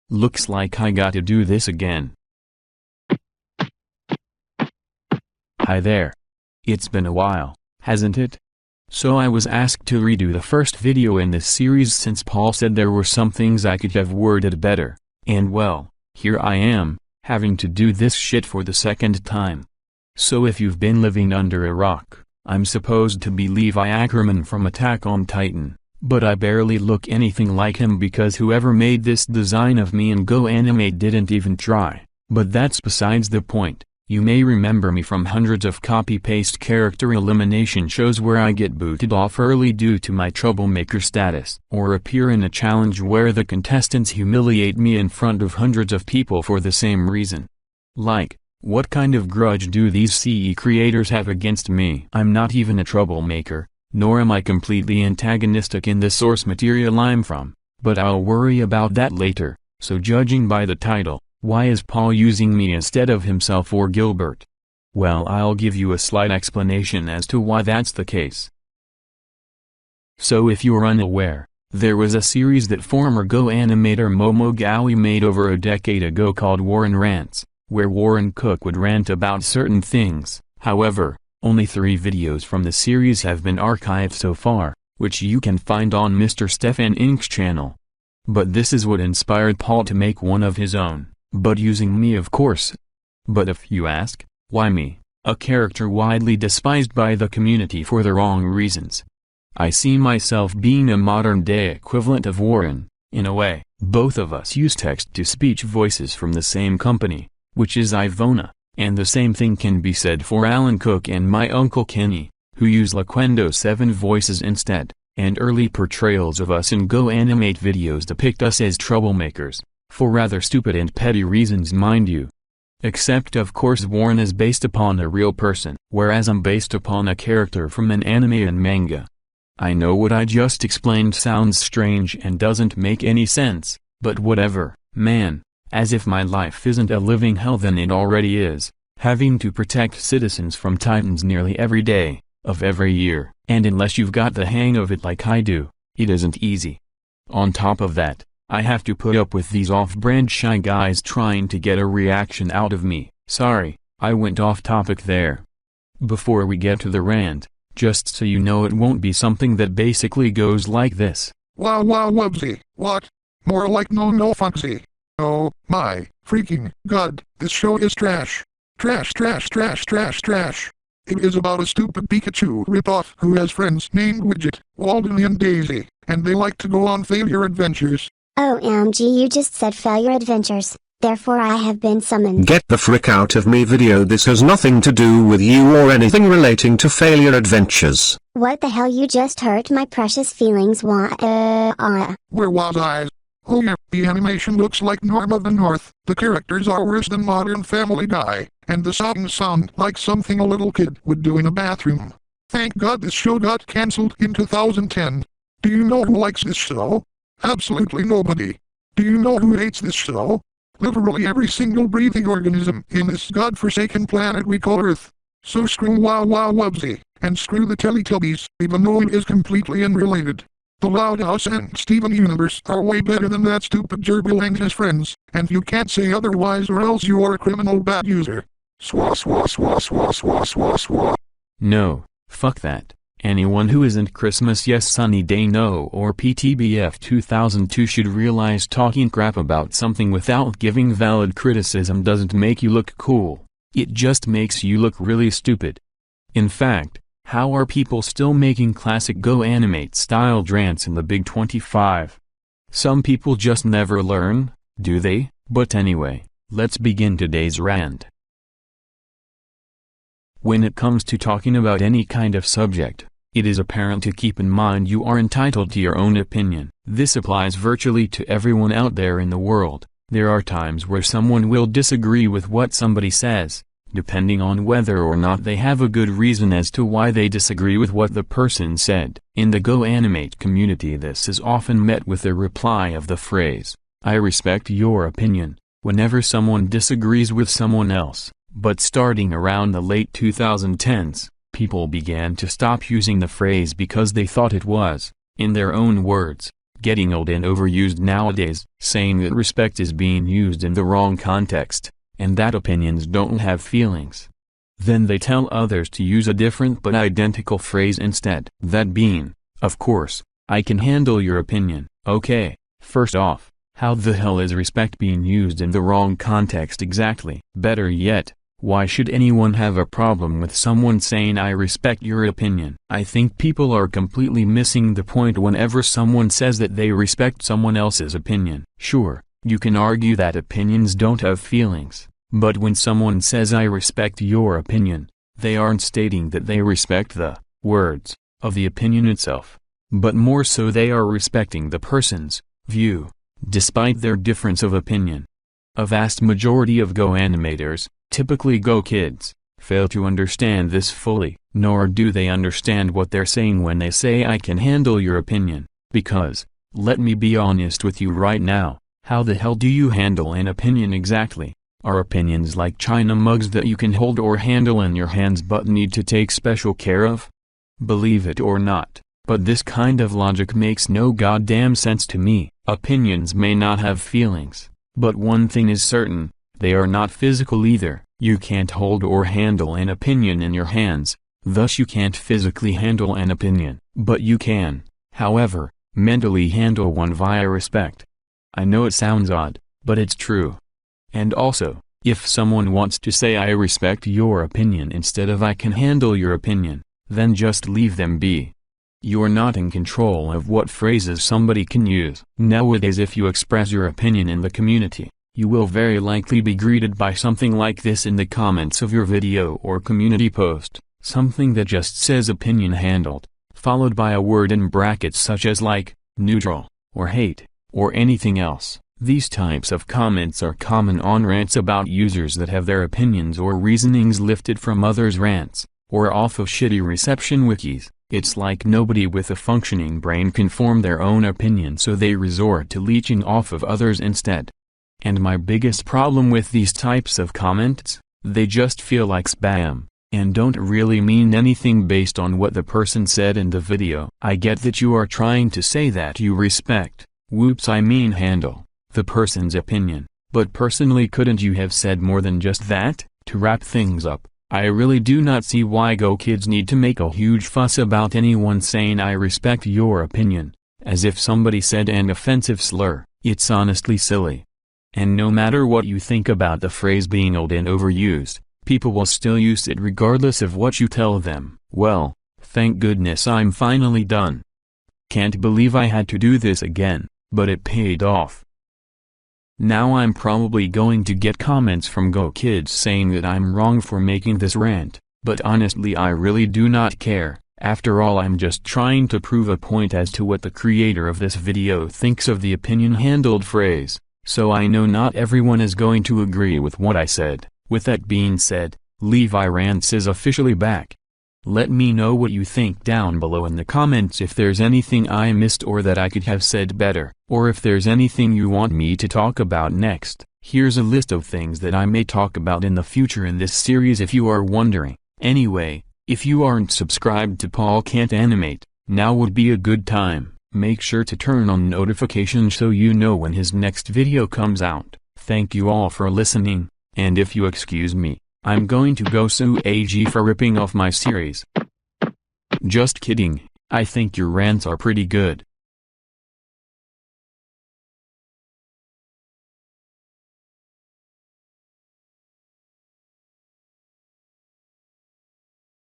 Looks like I got to do this again. Hi there. It's been a while, hasn't it? So I was asked to redo the first video in this series since Paul said there were some things I could have worded better, and well, here I am, having to do this shit for the second time. So if you've been living under a rock, I'm supposed to be Levi Ackerman from Attack on Titan, but I barely look anything like him because whoever made this design of me in goanimate didn't even try, but that's besides the point. You may remember me from hundreds of copy-paste character elimination shows where I get booted off early due to my troublemaker status, or appear in a challenge where the contestants humiliate me in front of hundreds of people for the same reason. Like, what kind of grudge do these CE creators have against me? I'm not even a troublemaker, nor am I completely antagonistic in the source material I'm from, but I'll worry about that later, so judging by the title, why is Paul using me instead of himself or Gilbert? Well, I'll give you a slight explanation as to why that's the case. So if you're unaware, there was a series that former goanimator Momo Gawi made over a decade ago called Levi Rants, where Warren Cook would rant about certain things. However, only 3 videos from the series have been archived so far, which you can find on Mr. Stefan Inc.'s channel. But this is what inspired Paul to make one of his own. But using me, of course. But if you ask, why me, a character widely despised by the community for the wrong reasons? I see myself being a modern-day equivalent of Warren, in a way. Both of us use text-to-speech voices from the same company, which is Ivona, and the same thing can be said for Alan Cook and my Uncle Kenny, who use Laquendo 7 voices instead, and early portrayals of us in goanimate videos depict us as troublemakers. For rather stupid and petty reasons, mind you. Except of course Warren is based upon a real person, whereas I'm based upon a character from an anime and manga. I know what I just explained sounds strange and doesn't make any sense, but whatever, man, as if my life isn't a living hell than it already is, having to protect citizens from titans nearly every day, of every year, and unless you've got the hang of it like I do, it isn't easy. On top of that, I have to put up with these off-brand shy guys trying to get a reaction out of me. Sorry, I went off topic there. Before we get to the rant, just so you know, it won't be something that basically goes like this. Wow wow wubsy, what? More like no funksy. Oh, my, freaking god, this show is trash. Trash trash trash trash trash. It is about a stupid Pikachu ripoff who has friends named Widget, Walden and Daisy, and they like to go on failure adventures. OMG, you just said failure adventures, therefore I have been summoned. Get the frick out of me video. This has nothing to do with you or anything relating to failure adventures. What the hell, you just hurt my precious feelings. Where was I? Oh yeah, the animation looks like Norm of the North, the characters are worse than Modern Family Guy, and the songs sound like something a little kid would do in a bathroom. Thank God this show got cancelled in 2010. Do you know who likes this show? Absolutely nobody. Do you know who hates this show? Literally every single breathing organism in this godforsaken planet we call Earth. So screw wow wow wubsy, and screw the Teletubbies, even though it is completely unrelated. The Loud House and Steven Universe are way better than that stupid gerbil and his friends, and you can't say otherwise or else you are a criminal bad user. Swah swah swah swah swah swah swah. No, fuck that. Anyone who isn't Christmas Yes Sunny Day No or PTBF 2002 should realize talking crap about something without giving valid criticism doesn't make you look cool, it just makes you look really stupid. In fact, how are people still making classic goanimate style rants in the Big 25? Some people just never learn, do they? But anyway, let's begin today's rant. When it comes to talking about any kind of subject, it is apparent to keep in mind you are entitled to your own opinion. This applies virtually to everyone out there in the world. There are times where someone will disagree with what somebody says, depending on whether or not they have a good reason as to why they disagree with what the person said. In the goanimate community, this is often met with a reply of the phrase, "I respect your opinion," whenever someone disagrees with someone else. But starting around the late 2010s, people began to stop using the phrase because they thought it was, in their own words, getting old and overused nowadays, saying that respect is being used in the wrong context, and that opinions don't have feelings. Then they tell others to use a different but identical phrase instead. That being, of course, I can handle your opinion. Okay, first off, how the hell is respect being used in the wrong context exactly? Better yet, why should anyone have a problem with someone saying I respect your opinion? I think people are completely missing the point whenever someone says that they respect someone else's opinion. Sure, you can argue that opinions don't have feelings, but when someone says I respect your opinion, they aren't stating that they respect the words of the opinion itself, but more so they are respecting the person's view, despite their difference of opinion. A vast majority of Go animators, typically Go kids, fail to understand this fully, nor do they understand what they're saying when they say I can handle your opinion, because, let me be honest with you right now, how the hell do you handle an opinion exactly? Are opinions like china mugs that you can hold or handle in your hands but need to take special care of? Believe it or not, but this kind of logic makes no goddamn sense to me. Opinions may not have feelings, but one thing is certain, they are not physical either. You can't hold or handle an opinion in your hands, thus you can't physically handle an opinion. But you can, however, mentally handle one via respect. I know it sounds odd, but it's true. And also, if someone wants to say I respect your opinion instead of I can handle your opinion, then just leave them be. You're not in control of what phrases somebody can use. Nowadays, if you express your opinion in the community, you will very likely be greeted by something like this in the comments of your video or community post, something that just says opinion handled, followed by a word in brackets such as like, neutral, or hate, or anything else. These types of comments are common on rants about users that have their opinions or reasonings lifted from others' rants, or off of shitty reception wikis. It's like nobody with a functioning brain can form their own opinion, so they resort to leeching off of others instead. And my biggest problem with these types of comments, they just feel like spam, and don't really mean anything based on what the person said in the video. I get that you are trying to say that you respect, handle, the person's opinion, but personally couldn't you have said more than just that? To wrap things up, I really do not see why Go kids need to make a huge fuss about anyone saying I respect your opinion, as if somebody said an offensive slur. It's honestly silly. And no matter what you think about the phrase being old and overused, people will still use it regardless of what you tell them. Well, thank goodness I'm finally done. Can't believe I had to do this again, but it paid off. Now I'm probably going to get comments from Go kids saying that I'm wrong for making this rant, but honestly I really do not care. After all, I'm just trying to prove a point as to what the creator of this video thinks of the opinion handled phrase, so I know not everyone is going to agree with what I said. With that being said, Levi Rants is officially back. Let me know what you think down below in the comments if there's anything I missed or that I could have said better, or if there's anything you want me to talk about next. Here's a list of things that I may talk about in the future in this series if you are wondering. Anyway, if you aren't subscribed to Paul Can't Animate, now would be a good time. Make sure to turn on notifications so you know when his next video comes out. Thank you all for listening, and if you excuse me, I'm going to go sue AG for ripping off my series. Just kidding, I think your rants are pretty good.